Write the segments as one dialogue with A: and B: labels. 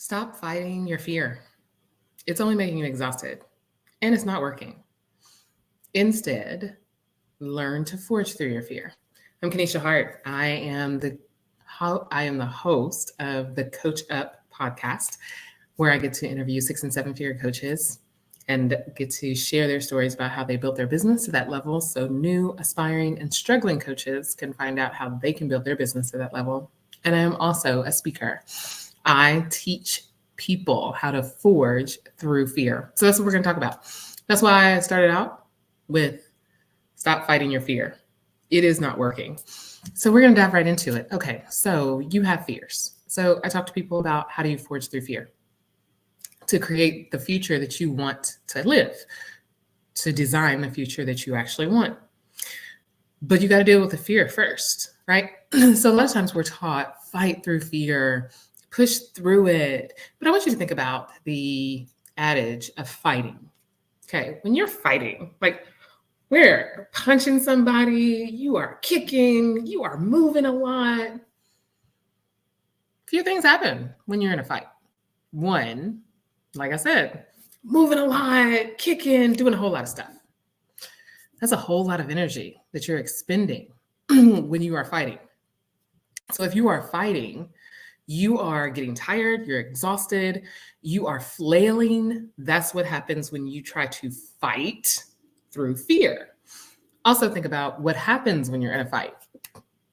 A: Stop fighting your fear. It's only making you exhausted and it's not working. Instead, learn to forge through your fear. I'm Kanisha Hart. I am the host of the Coach Up podcast, where I get to interview 6 and 7 figure coaches and get to share their stories about how they built their business to that level so new, aspiring, and struggling coaches can find out how they can build their business to that level. And I am also a speaker. I teach people how to forge through fear. So that's what we're going to talk about. That's why I started out with stop fighting your fear. It is not working. So we're going to dive right into it. Okay, so you have fears. So I talk to people about how do you forge through fear to create the future that you want to live, to design the future that you actually want. But you got to deal with the fear first, right? So a lot of times we're taught fight through fear, push through it. But I want you to think about the adage of fighting. Okay, when you're fighting, like we're punching somebody, you are kicking, you are moving a lot. Few things happen when you're in a fight. One, like I said, moving a lot, kicking, doing a whole lot of stuff. That's a whole lot of energy that you're expending when you are fighting. So if you are fighting, you are getting tired, you're exhausted, you are flailing. That's what happens when you try to fight through fear. Also think about what happens when you're in a fight.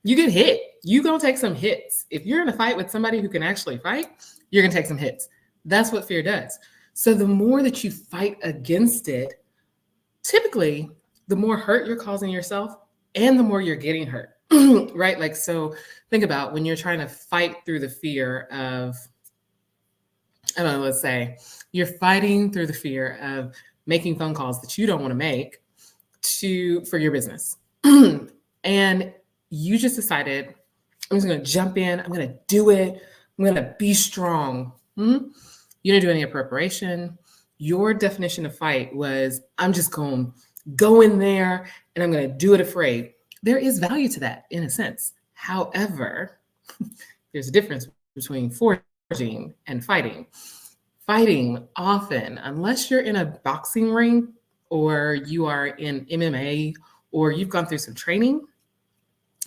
A: You get hit. You're going to take some hits. If you're in a fight with somebody who can actually fight, you're going to take some hits. That's what fear does. So the more that you fight against it, typically the more hurt you're causing yourself and the more you're getting hurt, right? Like, so think about when you're trying to fight through the fear of, I don't know, let's say you're fighting through the fear of making phone calls that you don't want to make for your business. And you just decided, I'm just going to jump in. I'm going to do it. I'm going to be strong. You didn't do any preparation. Your definition of fight was, I'm just going to go in there and I'm going to do it afraid. There is value to that in a sense. However, there's a difference between forging and fighting. Fighting often, unless you're in a boxing ring or you are in MMA or you've gone through some training,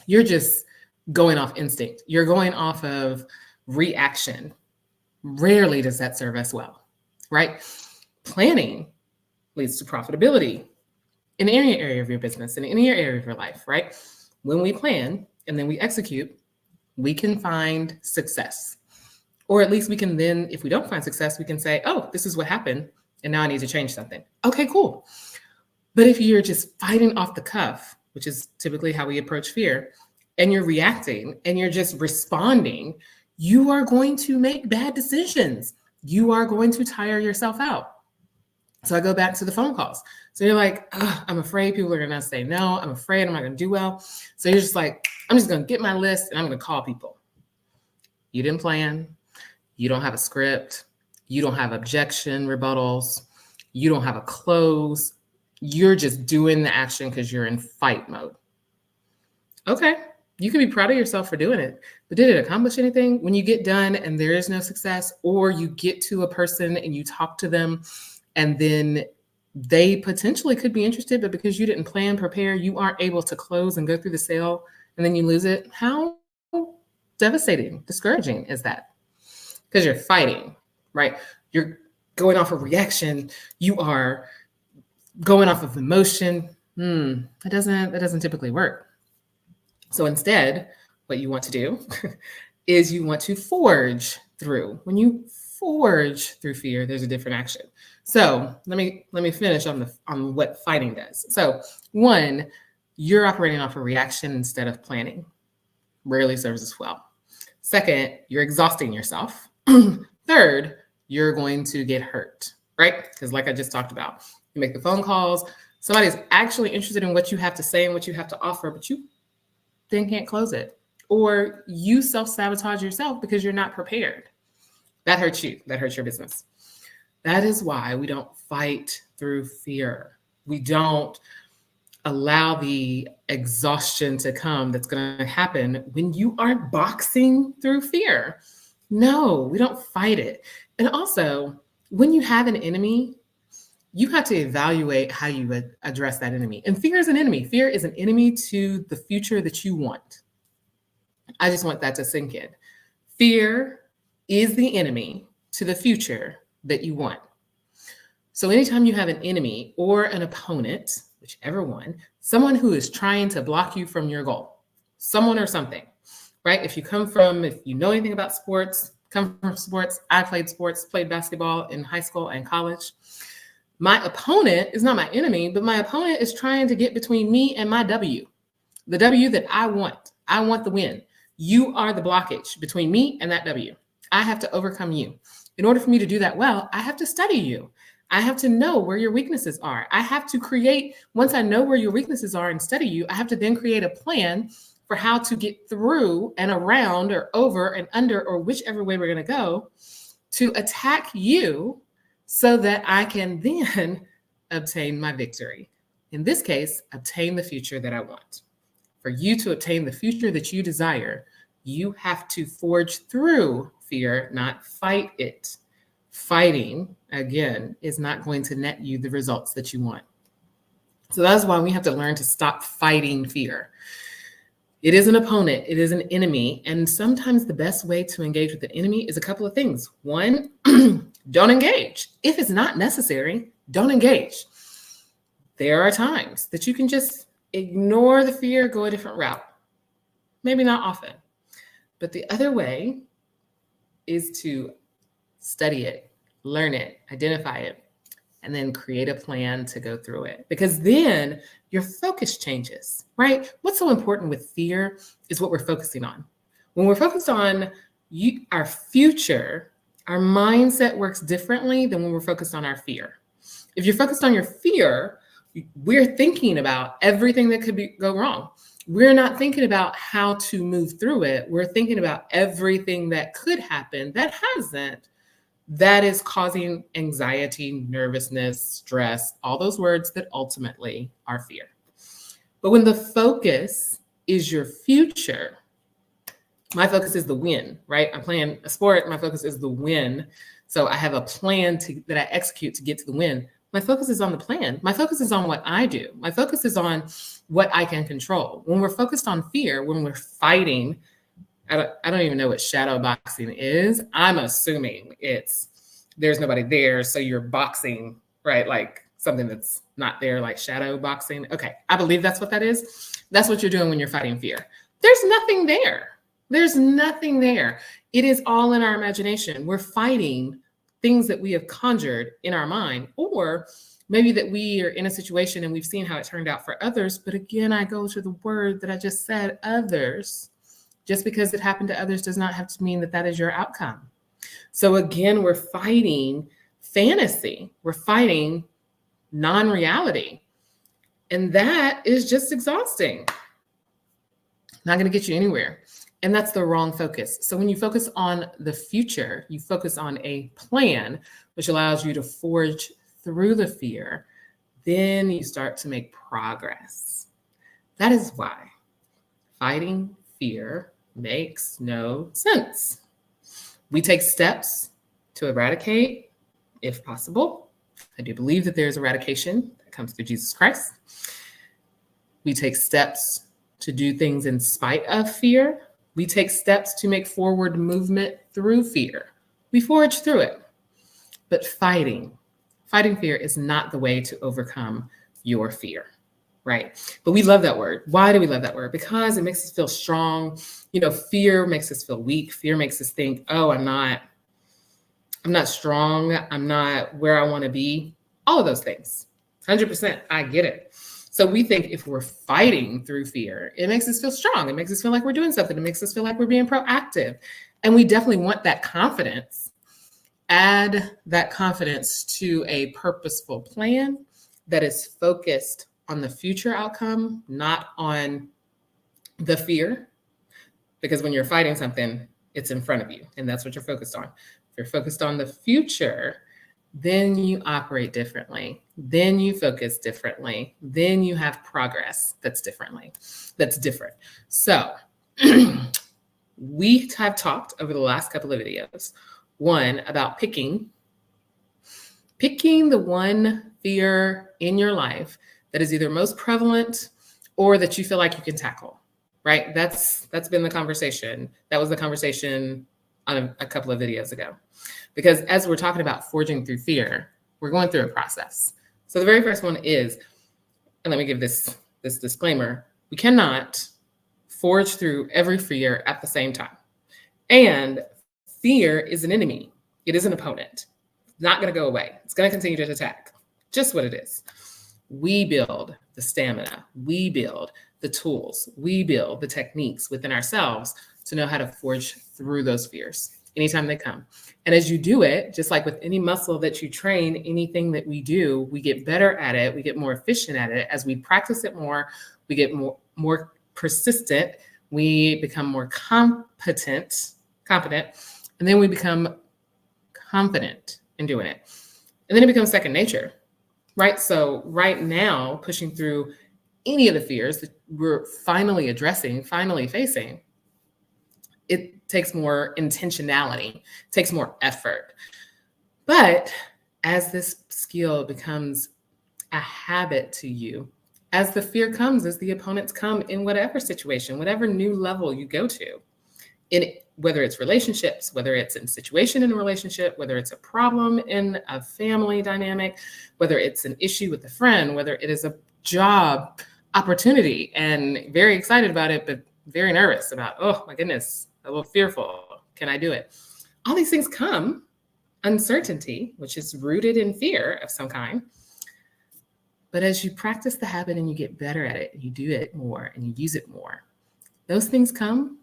A: you're just going off instinct. You're going off of reaction. Rarely does that serve us well, right? Planning leads to profitability in any area of your business, in any area of your life, right? When we plan and then we execute, we can find success. Or at least we can then, if we don't find success, we can say, oh, this is what happened, and now I need to change something. Okay, cool. But if you're just fighting off the cuff, which is typically how we approach fear, and you're reacting and you're just responding, you are going to make bad decisions. You are going to tire yourself out. So I go back to the phone calls. So you're like, I'm afraid people are going to say no. I'm afraid I'm not going to do well. So you're just like, I'm just going to get my list and I'm going to call people. You didn't plan. You don't have a script. You don't have objection rebuttals. You don't have a close. You're just doing the action because you're in fight mode. Okay, you can be proud of yourself for doing it, but did it accomplish anything? When you get done and there is no success, or you get to a person and you talk to them and then they potentially could be interested, but because you didn't plan, prepare, you aren't able to close and go through the sale and then you lose it. How devastating, discouraging is that? Because you're fighting, right? You're going off of reaction. You are going off of emotion. That doesn't typically work. So instead, what you want to do is you want to forge through. When you forge through fear, there's a different action. So let me finish on what fighting does. So one, you're operating off a reaction instead of planning. Rarely serves us well. Second, you're exhausting yourself. Third, you're going to get hurt, right? Because like I just talked about, you make the phone calls, somebody's actually interested in what you have to say and what you have to offer, but you then can't close it. Or you self-sabotage yourself because you're not prepared. That hurts you. That hurts your business. That is why we don't fight through fear. We don't allow the exhaustion to come that's going to happen when you are boxing through fear. No, we don't fight it. And also, when you have an enemy, you have to evaluate how you would address that enemy. And fear is an enemy. Fear is an enemy to the future that you want. I just want that to sink in. Fear is the enemy to the future that you want. So anytime you have an enemy or an opponent, whichever one, someone who is trying to block you from your goal, someone or something, right? If you know anything about sports, come from sports, I played basketball in high school and college. My opponent is not my enemy, but my opponent is trying to get between me and my W, the W that I want. I want the win. You are the blockage between me and that W. I have to overcome you. In order for me to do that well, I have to study you. I have to know where your weaknesses are. I have to create, once I know where your weaknesses are and study you, I have to then create a plan for how to get through and around or over and under or whichever way we're going to go to attack you so that I can then obtain my victory. In this case, obtain the future that I want. For you to obtain the future that you desire, you have to forge through fear, not fight it. Fighting, again, is not going to net you the results that you want. So that's why we have to learn to stop fighting fear. It is an opponent, it is an enemy, and sometimes the best way to engage with the enemy is a couple of things. One, don't engage. If it's not necessary, don't engage. There are times that you can just ignore the fear, go a different route. Maybe not often. But the other way is to study it, learn it, identify it, and then create a plan to go through it. Because then your focus changes, right? What's so important with fear is what we're focusing on. When we're focused on our future, our mindset works differently than when we're focused on our fear. If you're focused on your fear, we're thinking about everything that could go wrong. We're not thinking about how to move through it. We're thinking about everything that could happen that hasn't, that is causing anxiety, nervousness, stress, all those words that ultimately are fear. But when the focus is your future, my focus is the win, right? I'm playing a sport, my focus is the win. So I have a plan that I execute to get to the win. My focus is on the plan. My focus is on what I do. My focus is on what I can control. When we're focused on fear, when we're fighting, I don't even know what shadow boxing is. I'm assuming there's nobody there, so you're boxing, right? Like something that's not there, like shadow boxing. Okay, I believe that's what that is. That's what you're doing when you're fighting fear. There's nothing there. There's nothing there. It is all in our imagination. We're fighting things that we have conjured in our mind, or maybe that we are in a situation and we've seen how it turned out for others. But again, I go to the word that I just said, others. Just because it happened to others does not have to mean that that is your outcome. So again, we're fighting fantasy. We're fighting non-reality. And that is just exhausting. Not going to get you anywhere. And that's the wrong focus. So when you focus on the future, you focus on a plan, which allows you to forge through the fear, then you start to make progress. That is why fighting fear makes no sense. We take steps to eradicate, if possible. I do believe that there's eradication that comes through Jesus Christ. We take steps to do things in spite of fear. We take steps to make forward movement through fear. We forge through it. But fighting fear is not the way to overcome your fear, right? But we love that word. Why do we love that word? Because it makes us feel strong. You know, fear makes us feel weak. Fear makes us think, oh, I'm not strong. I'm not where I want to be. All of those things. 100%. I get it. So we think if we're fighting through fear, it makes us feel strong. It makes us feel like we're doing something. It makes us feel like we're being proactive. And we definitely want that confidence. Add that confidence to a purposeful plan that is focused on the future outcome, not on the fear. Because when you're fighting something, it's in front of you, and that's what you're focused on. If you're focused on the future, then you operate differently. Then you focus differently. Then you have progress that's different. So We have talked over the last couple of videos, one about picking the one fear in your life that is either most prevalent or that you feel like you can tackle, right? That's been the conversation. That was the conversation on a couple of videos ago. Because as we're talking about forging through fear, we're going through a process. So the very first one is, and let me give this disclaimer, we cannot forge through every fear at the same time. And fear is an enemy. It is an opponent. It's not going to go away. It's going to continue to attack. Just what it is. We build the stamina. We build the tools. We build the techniques within ourselves to know how to forge through those fears anytime they come. And as you do it, just like with any muscle that you train, anything that we do, we get better at it. We get more efficient at it. As we practice it more, we get more persistent. We become more competent, and then we become confident in doing it. And then it becomes second nature, right? So right now, pushing through any of the fears that we're finally addressing, finally facing, it takes more intentionality, takes more effort. But as this skill becomes a habit to you, as the fear comes, as the opponents come in whatever situation, whatever new level you go to, whether it's relationships, whether it's a situation in a relationship, whether it's a problem in a family dynamic, whether it's an issue with a friend, whether it is a job opportunity and very excited about it, but very nervous about, oh my goodness, a little fearful. Can I do it? All these things come, uncertainty, which is rooted in fear of some kind. But as you practice the habit and you get better at it, and you do it more and you use it more, those things come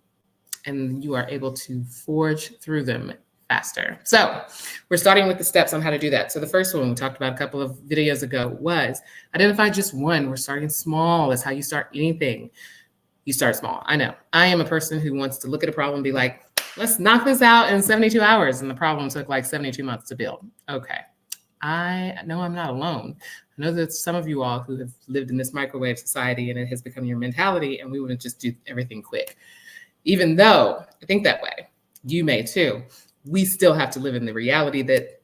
A: and you are able to forge through them faster. So we're starting with the steps on how to do that. So the first one we talked about a couple of videos ago was identify just one. We're starting small. That's how you start anything. You start small. I know. I am a person who wants to look at a problem and be like, let's knock this out in 72 hours. And the problem took like 72 months to build. Okay. I know I'm not alone. I know that some of you all who have lived in this microwave society and it has become your mentality and we want to just do everything quick. Even though I think that way, you may too. We still have to live in the reality that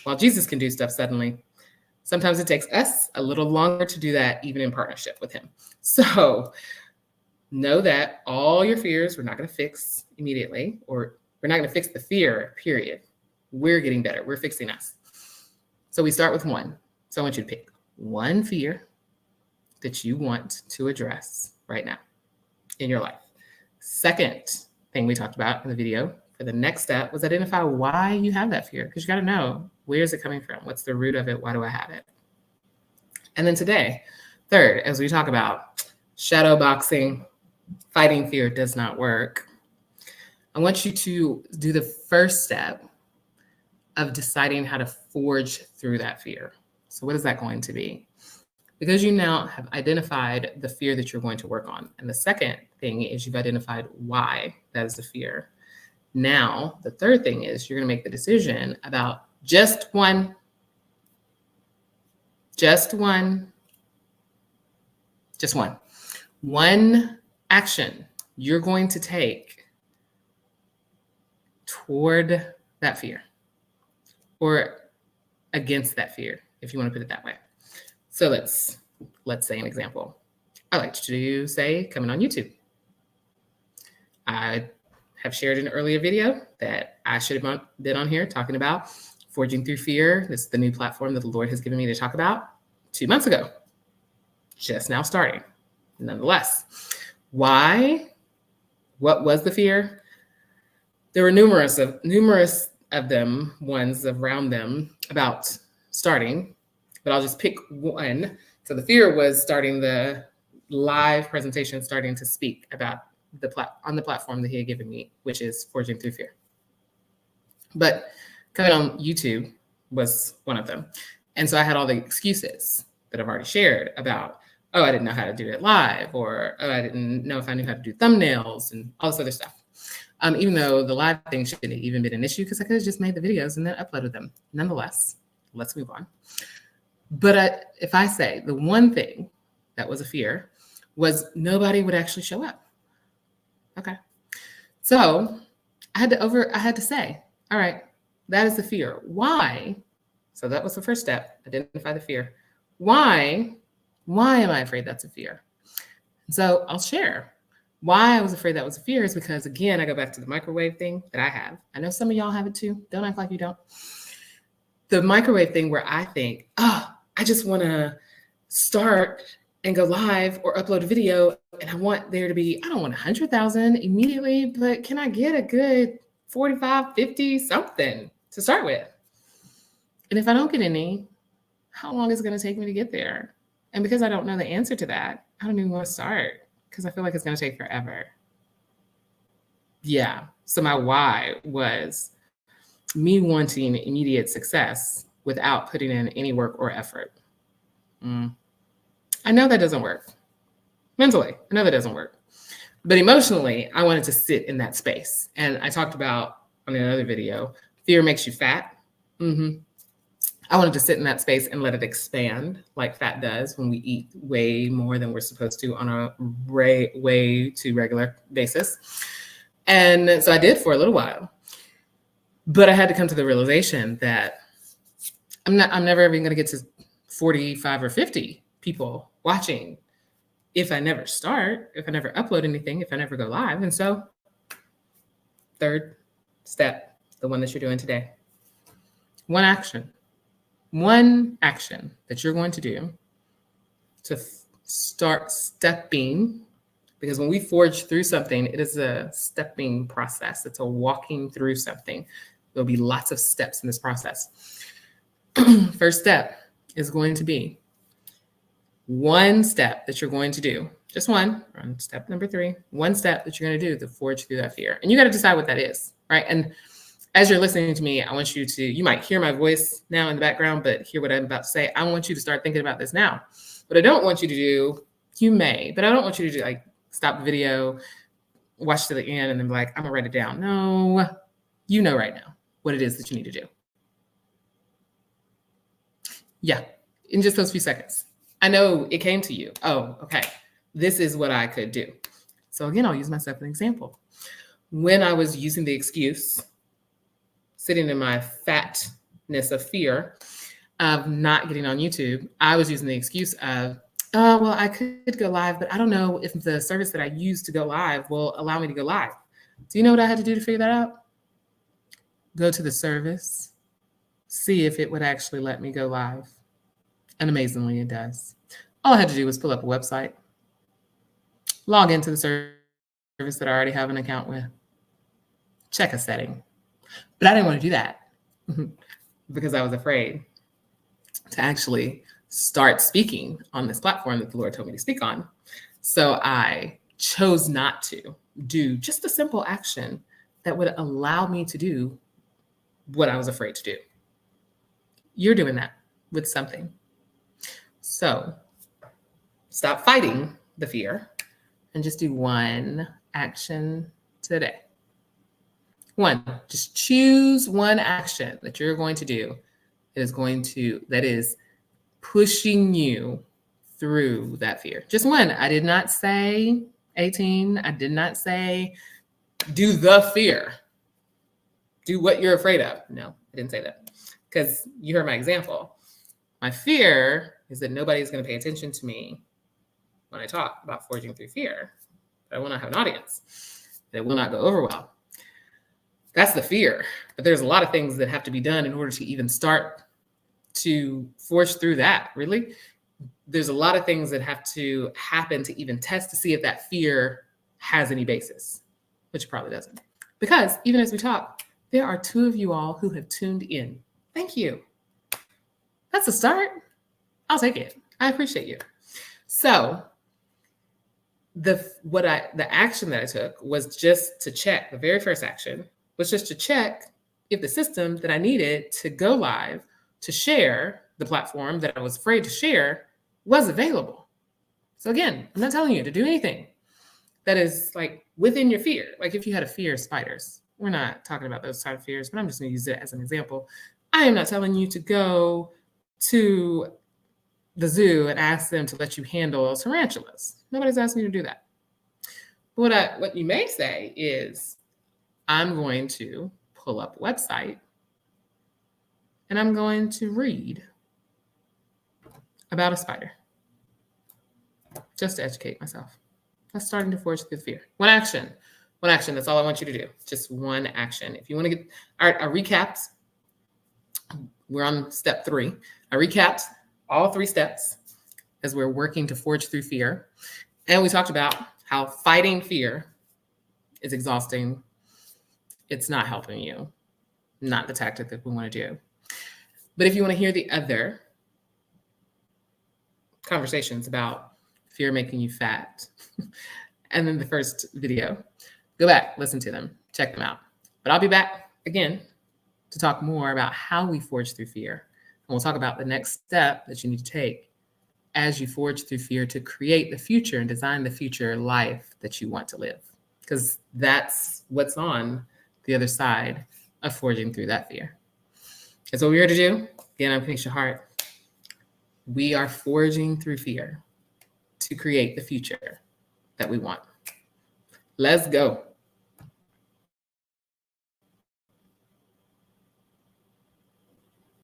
A: while Jesus can do stuff suddenly, sometimes it takes us a little longer to do that, even in partnership with him. So know that all your fears we're not going to fix immediately, or we're not going to fix the fear, period. We're getting better. We're fixing us. So we start with one. So I want you to pick one fear that you want to address right now in your life. Second thing we talked about in the video for the next step was identify why you have that fear, because you got to know, where is it coming from? What's the root of it? Why do I have it? And then today, third, as we talk about shadow boxing, fighting fear does not work, I want you to do the first step of deciding how to forge through that fear. So what is that going to be? Because you now have identified the fear that you're going to work on. And the second thing is you've identified why that is the fear. Now, the third thing is you're going to make the decision about just one action you're going to take toward that fear or against that fear, if you want to put it that way. So let's say an example. I like to say coming on YouTube. I have shared an earlier video that I should have been on here talking about forging through fear. This is the new platform that the Lord has given me to talk about 2 months ago. Just now starting, nonetheless. Why? What was the fear? There were numerous of them, ones around them about starting, but I'll just pick one. So the fear was starting the live presentation, starting to speak about on the platform that he had given me, which is Forging Through Fear. But coming on YouTube was one of them. And so I had all the excuses that I've already shared about, oh, I didn't know how to do it live, or oh, I didn't know if I knew how to do thumbnails and all this other stuff. Even though the live thing shouldn't have even been an issue because I could have just made the videos and then uploaded them. Nonetheless, let's move on. But if I say the one thing that was a fear was nobody would actually show up. Okay. So I had to say, all right, that is the fear. Why? So that was the first step, identify the fear. Why am I afraid that's a fear? So I'll share. Why I was afraid that was a fear is because, again, I go back to the microwave thing that I have. I know some of y'all have it too. Don't act like you don't. The microwave thing where I think, oh, I just want to start and go live or upload a video, and I want there to be, I don't want 100,000 immediately, but can I get a good 45, 50, something to start with? And if I don't get any, how long is it going to take me to get there? And because I don't know the answer to that, I don't even want to start because I feel like it's going to take forever. Yeah. So my why was me wanting immediate success without putting in any work or effort. I know that doesn't work. Mentally, I know that doesn't work. But emotionally, I wanted to sit in that space. And I talked about on another video, fear makes you fat. I wanted to sit in that space and let it expand like fat does when we eat way more than we're supposed to on a way too regular basis. And so I did for a little while. But I had to come to the realization that I'm never even going to get to 45 or 50 people watching if I never start, if I never upload anything, if I never go live. And so, third step, the one that you're doing today, one action that you're going to do to start stepping, because when we forge through something, it is a stepping process. It's a walking through something. There'll be lots of steps in this process. First step is going to be one step that you're going to do, just one, on step number 3, one step that you're going to do to forge through that fear. And you got to decide what that is, right? And as you're listening to me, I want you to, you might hear my voice now in the background, but hear what I'm about to say. I want you to start thinking about this now. What I don't want you to do, you may, but I don't want you to do like stop the video, watch to the end, and then be like, I'm gonna write it down. No, you know right now what it is that you need to do. Yeah, in just those few seconds. I know it came to you. Oh, okay, this is what I could do. So again, I'll use myself as an example. When I was using the excuse, sitting in my fatness of fear of not getting on YouTube, I was using the excuse of, oh, well, I could go live, but I don't know if the service that I use to go live will allow me to go live. Do you know what I had to do to figure that out? Go to the service, see if it would actually let me go live. And amazingly, it does. All I had to do was pull up a website, log into the service that I already have an account with, check a setting. But I didn't want to do that because I was afraid to actually start speaking on this platform that the Lord told me to speak on. So I chose not to do just a simple action that would allow me to do what I was afraid to do. You're doing that with something. So stop fighting the fear and just do one action today. One, just choose one action that you're going to do that is pushing you through that fear. Just one. I did not say 18. I did not say do the fear. Do what you're afraid of. No, I didn't say that because you heard my example. My fear is that nobody's going to pay attention to me when I talk about forging through fear. I will not have an audience. It will not go over well. That's the fear. But there's a lot of things that have to be done in order to even start to forge through that, really. There's a lot of things that have to happen to even test to see if that fear has any basis, which it probably doesn't. Because even as we talk, there are 2 of you all who have tuned in. Thank you. That's a start. I'll take it. I appreciate you. So the action that I took was just to check. The very first action was just to check if the system that I needed to go live, to share the platform that I was afraid to share, was available. So again, I'm not telling you to do anything that is like within your fear. Like if you had a fear of spiders, we're not talking about those type of fears, but I'm just going to use it as an example. I am not telling you to go to the zoo and ask them to let you handle tarantulas. Nobody's asking you to do that. What you may say is, I'm going to pull up a website and I'm going to read about a spider just to educate myself. That's starting to forge through fear. One action. That's all I want you to do. Just one action. If you want to get, all right, I recapped. We're on step 3. I recapped all 3 steps as we're working to forge through fear. And we talked about how fighting fear is exhausting. It's not helping you, not the tactic that we want to do. But if you want to hear the other conversations about fear making you fat, and then the first video, go back, listen to them, check them out. But I'll be back again to talk more about how we forge through fear. And we'll talk about the next step that you need to take as you forge through fear to create the future and design the future life that you want to live. Because that's what's on the other side of forging through that fear. That's what we're here to do. Again, I'm Kanisha Hart. We are forging through fear to create the future that we want. Let's go.